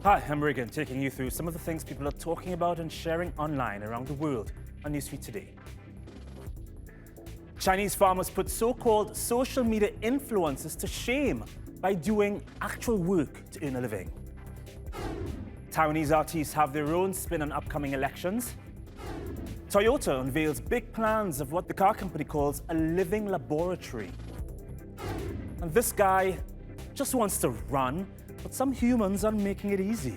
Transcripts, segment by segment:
Hi, I'm Regan, taking you through some of the things people are talking about and sharing online around the world on Newsfeed today. Chinese farmers put so-called social media influencers to shame by doing actual work to earn a living. Taiwanese artists have their own spin on upcoming elections. Toyota unveils big plans of what the car company calls a living laboratory. And this guy just wants to run, but some humans are making it easy.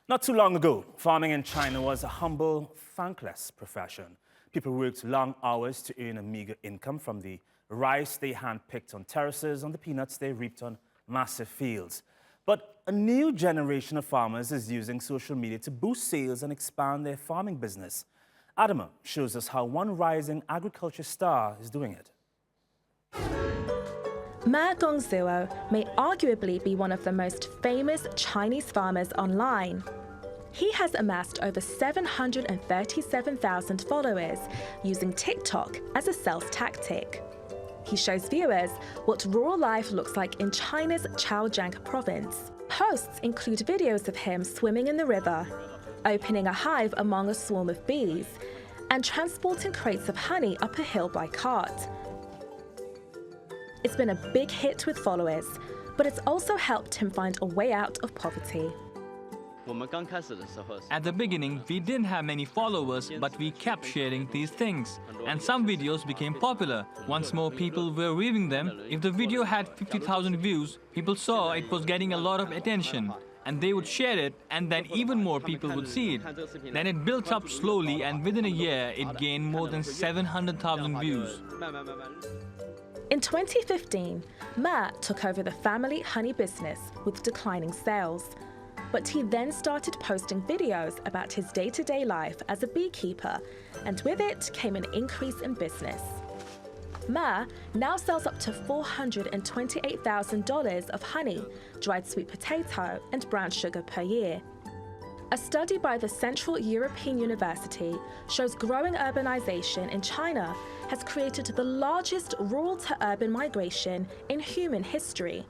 Not too long ago, farming in China was a humble, thankless profession. People worked long hours to earn a meager income from the rice they hand-picked on terraces and the peanuts they reaped on massive fields. But a new generation of farmers is using social media to boost sales and expand their farming business. Adama shows us how one rising agriculture star is doing it. Ma Gongzuo may arguably be one of the most famous Chinese farmers online. He has amassed over 737,000 followers using TikTok as a sales tactic. He shows viewers what rural life looks like in China's Zhejiang province. Posts include videos of him swimming in the river, opening a hive among a swarm of bees, and transporting crates of honey up a hill by cart. It's been a big hit with followers, but it's also helped him find a way out of poverty. At the beginning, we didn't have many followers, but we kept sharing these things. And some videos became popular. Once more people were viewing them. If the video had 50,000 views, people saw it was getting a lot of attention. And they would share it, and then even more people would see it. Then it built up slowly, and within a year, it gained more than 700,000 views. In 2015, Ma took over the family honey business with declining sales. But he then started posting videos about his day-to-day life as a beekeeper, and with it came an increase in business. Ma now sells up to $428,000 of honey, dried sweet potato, and brown sugar per year. A study by the Central European University shows growing urbanization in China has created the largest rural-to-urban migration in human history.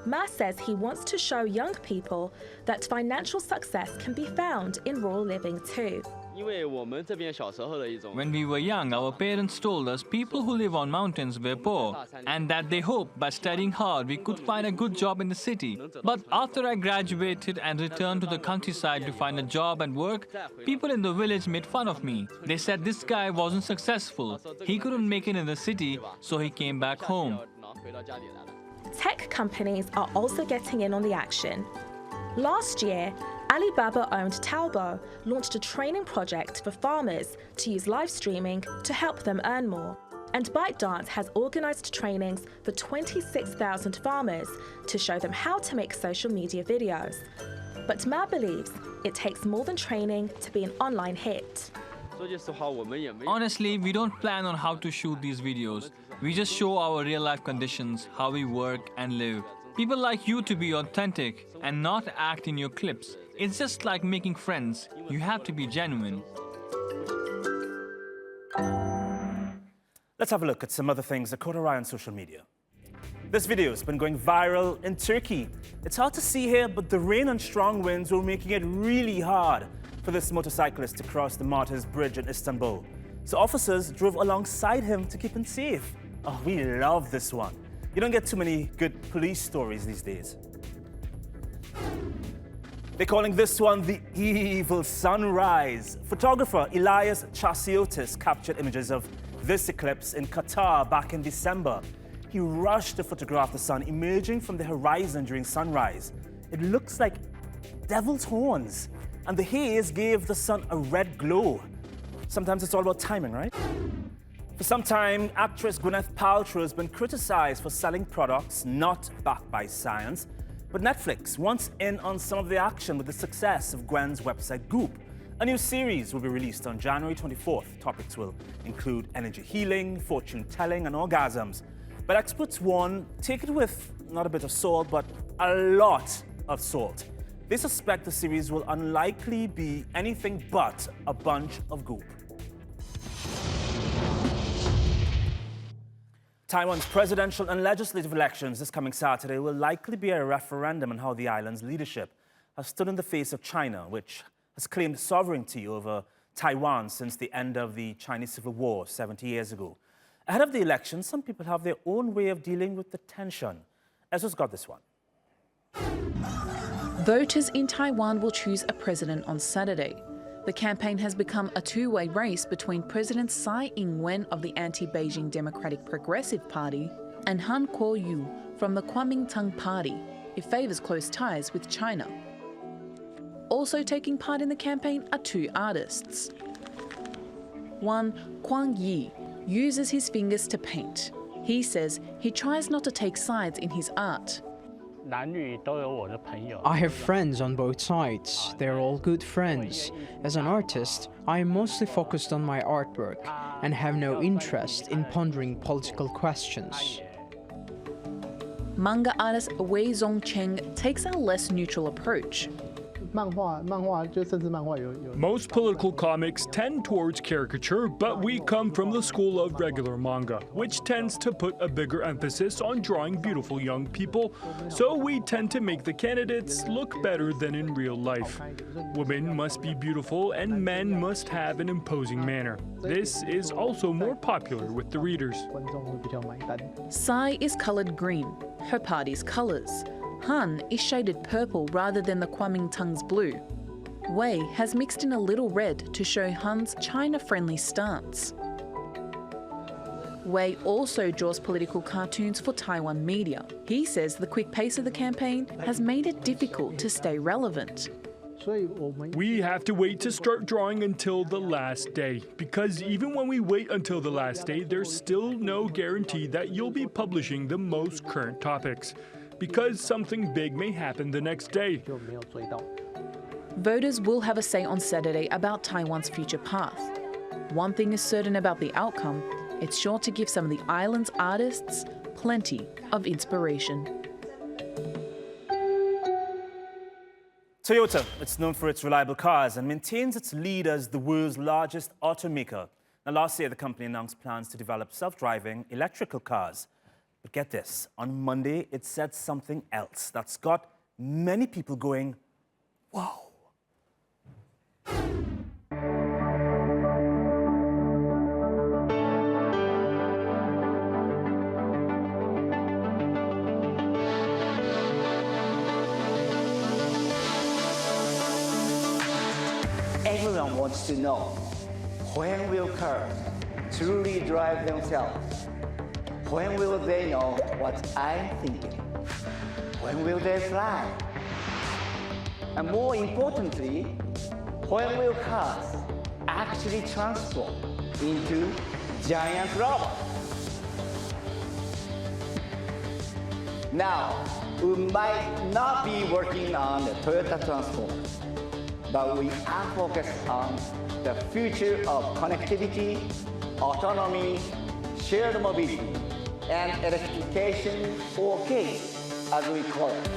Ma says he wants to show young people that financial success can be found in rural living too. When we were young, our parents told us people who live on mountains were poor, and that they hoped by studying hard we could find a good job in the city. But after I graduated and returned to the countryside to find a job and work, people in the village made fun of me. They said this guy wasn't successful. He couldn't make it in the city, so he came back home. Tech companies are also getting in on the action. Last year, Alibaba-owned Taobao launched a training project for farmers to use live streaming to help them earn more. And ByteDance has organized trainings for 26,000 farmers to show them how to make social media videos. But Ma believes it takes more than training to be an online hit. Honestly, we don't plan on how to shoot these videos. We just show our real-life conditions, how we work and live. People like you to be authentic and not act in your clips. It's just like making friends. You have to be genuine. Let's have a look at some other things that caught our eye on social media. This video has been going viral in Turkey. It's hard to see here, but the rain and strong winds were making it really hard for this motorcyclist to cross the Martyrs Bridge in Istanbul. So officers drove alongside him to keep him safe. Oh, we love this one. You don't get too many good police stories these days. They're calling this one the evil sunrise. Photographer Elias Chasiotis captured images of this eclipse in Qatar back in December. He rushed to photograph the sun emerging from the horizon during sunrise. It looks like devil's horns, and the haze gave the sun a red glow. Sometimes it's all about timing, right? For some time, actress Gwyneth Paltrow has been criticized for selling products not backed by science. But Netflix wants in on some of the action with the success of Gwen's website Goop. A new series will be released on January 24th. Topics will include energy healing, fortune telling, and orgasms. But experts warn, take it with not a bit of salt, but a lot of salt. They suspect the series will unlikely be anything but a bunch of goop. Taiwan's presidential and legislative elections this coming Saturday will likely be a referendum on how the island's leadership has stood in the face of China, which has claimed sovereignty over Taiwan since the end of the Chinese Civil War 70 years ago. Ahead of the election, some people have their own way of dealing with the tension. Ezra's got this one. Voters in Taiwan will choose a president on Saturday. The campaign has become a two-way race between President Tsai Ing-wen of the anti-Beijing Democratic Progressive Party and Han Kuo-yu from the Kuomintang Party. It favours close ties with China. Also taking part in the campaign are two artists. One, Kwang Yi, uses his fingers to paint. He says he tries not to take sides in his art. I have friends on both sides. They're all good friends. As an artist, I am mostly focused on my artwork and have no interest in pondering political questions. Manga artist Wei Zongcheng takes a less neutral approach. Most political comics tend towards caricature, but we come from the school of regular manga, which tends to put a bigger emphasis on drawing beautiful young people, so we tend to make the candidates look better than in real life. Women must be beautiful and men must have an imposing manner. This is also more popular with the readers. Tsai is coloured green, her party's colours. Han is shaded purple rather than the Kuomintang's blue. Wei has mixed in a little red to show Han's China-friendly stance. Wei also draws political cartoons for Taiwan media. He says the quick pace of the campaign has made it difficult to stay relevant. We have to wait to start drawing until the last day, because even when we wait until the last day, there's still no guarantee that you'll be publishing the most current topics, because something big may happen the next day. Voters will have a say on Saturday about Taiwan's future path. One thing is certain about the outcome, it's sure to give some of the island's artists plenty of inspiration. Toyota, it's known for its reliable cars and maintains its lead as the world's largest automaker. Now, last year, the company announced plans to develop self-driving electrical cars. But get this, on Monday, it said something else that's got many people going, wow. Everyone wants to know, when will cars truly drive themselves? When will they know what I'm thinking? When will they fly? And more importantly, when will cars actually transform into giant robots? Now, we might not be working on the Toyota Transformer, but we are focused on the future of connectivity, autonomy, shared mobility, and electrification, or GATE, as we call it.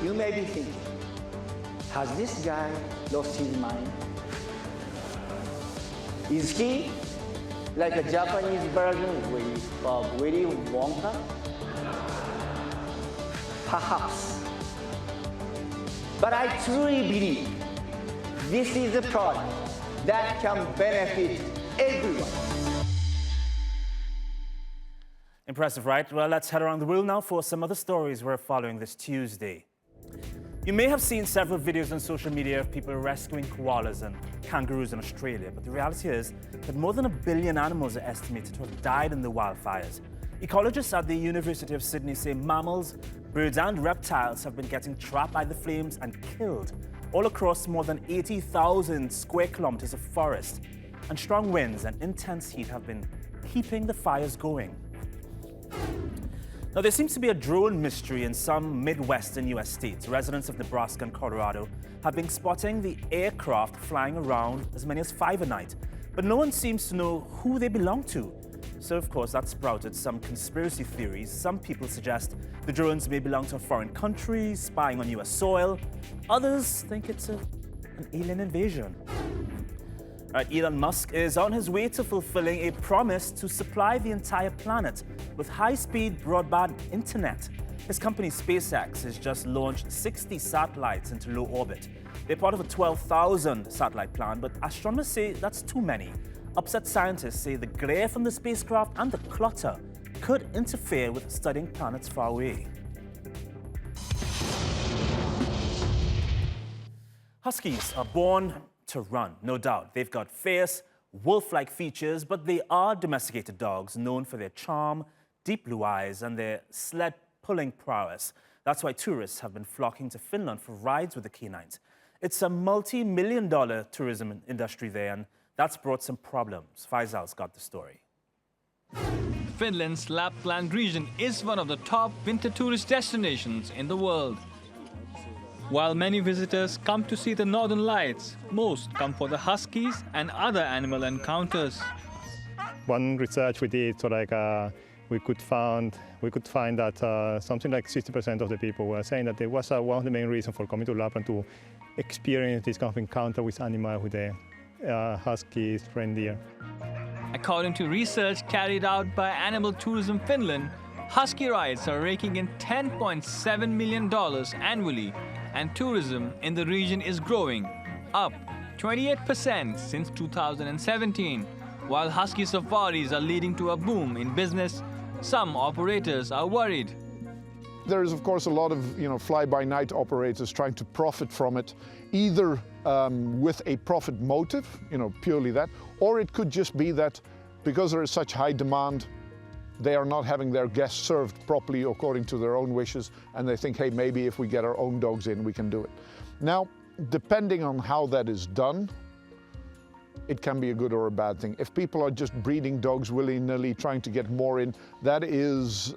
You may be thinking, has this guy lost his mind? Is he like a Japanese version of Willy Wonka? Perhaps. But I truly believe this is a product that can benefit everyone. Impressive, right? Well, let's head around the world now for some other stories we're following this Tuesday. You may have seen several videos on social media of people rescuing koalas and kangaroos in Australia, but the reality is that more than 1 billion animals are estimated to have died in the wildfires. Ecologists at the University of Sydney say mammals, birds and reptiles have been getting trapped by the flames and killed all across more than 80,000 square kilometers of forest. And strong winds and intense heat have been keeping the fires going. Now, there seems to be a drone mystery in some Midwestern U.S. states. Residents of Nebraska and Colorado have been spotting the aircraft flying around as many as 5 a night, but no one seems to know who they belong to. So, of course, that sprouted some conspiracy theories. Some people suggest the drones may belong to a foreign country, spying on U.S. soil. Others think it's an alien invasion. Elon Musk is on his way to fulfilling a promise to supply the entire planet with high-speed broadband internet. His company SpaceX has just launched 60 satellites into low orbit. They're part of a 12,000 satellite plan, but astronomers say that's too many. Upset scientists say the glare from the spacecraft and the clutter could interfere with studying planets far away. Huskies are born to run, no doubt. They've got fierce, wolf-like features, but they are domesticated dogs known for their charm, deep blue eyes, and their sled-pulling prowess. That's why tourists have been flocking to Finland for rides with the canines. It's a multi-million-dollar tourism industry there, and that's brought some problems. Faisal's got the story. Finland's Lapland region is one of the top winter tourist destinations in the world. While many visitors come to see the northern lights, most come for the huskies and other animal encounters. One research we did, we could find that something like 60% of the people were saying that it was one of the main reasons for coming to Lapland to experience this kind of encounter with animals, with the huskies, reindeer. According to research carried out by Animal Tourism Finland, husky rides are raking in $10.7 million annually, and tourism in the region is growing, up 28% since 2017. While husky safaris are leading to a boom in business, some operators are worried. There is, of course, a lot of fly-by-night operators trying to profit from it, either with a profit motive, purely that, or it could just be that because there is such high demand, they are not having their guests served properly according to their own wishes, and they think, hey, maybe if we get our own dogs in, we can do it. Now, depending on how that is done, it can be a good or a bad thing. If people are just breeding dogs willy-nilly, trying to get more in, that's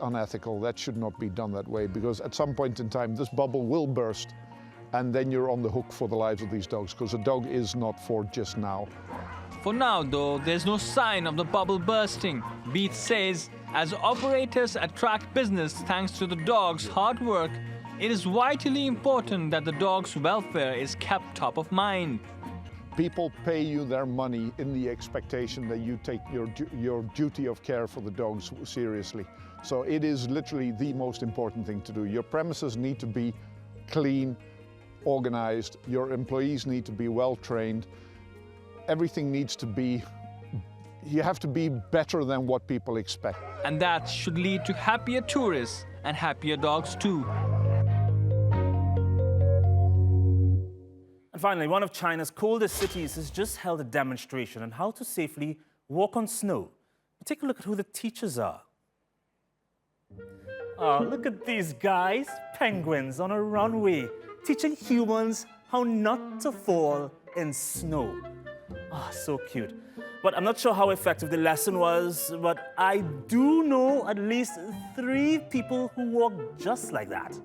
unethical. That should not be done that way, because at some point in time, this bubble will burst, and then you're on the hook for the lives of these dogs, because a dog is not for just now. For now, though, there's no sign of the bubble bursting. Beat says, as operators attract business thanks to the dogs' hard work, it is vitally important that the dog's welfare is kept top of mind. People pay you their money in the expectation that you take your duty of care for the dogs seriously. So it is literally the most important thing to do. Your premises need to be clean, organized. Your employees need to be well trained. Everything needs to be, you have to be better than what people expect. And that should lead to happier tourists and happier dogs too. And finally, one of China's coldest cities has just held a demonstration on how to safely walk on snow. Take a look at who the teachers are. Oh, look at these guys, penguins on a runway, teaching humans how not to fall in snow. Ah, oh, so cute. But I'm not sure how effective the lesson was, but I do know at least 3 people who walk just like that.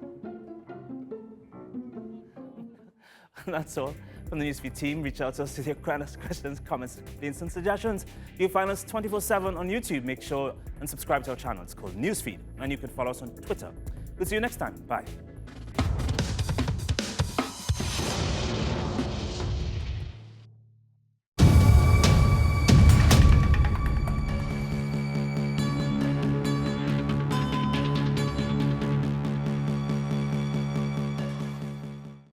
That's all from the Newsfeed team. Reach out to us with your questions, comments, complaints, and suggestions. You can find us 24/7 on YouTube. Make sure and subscribe to our channel. It's called Newsfeed, and you can follow us on Twitter. We'll see you next time. Bye.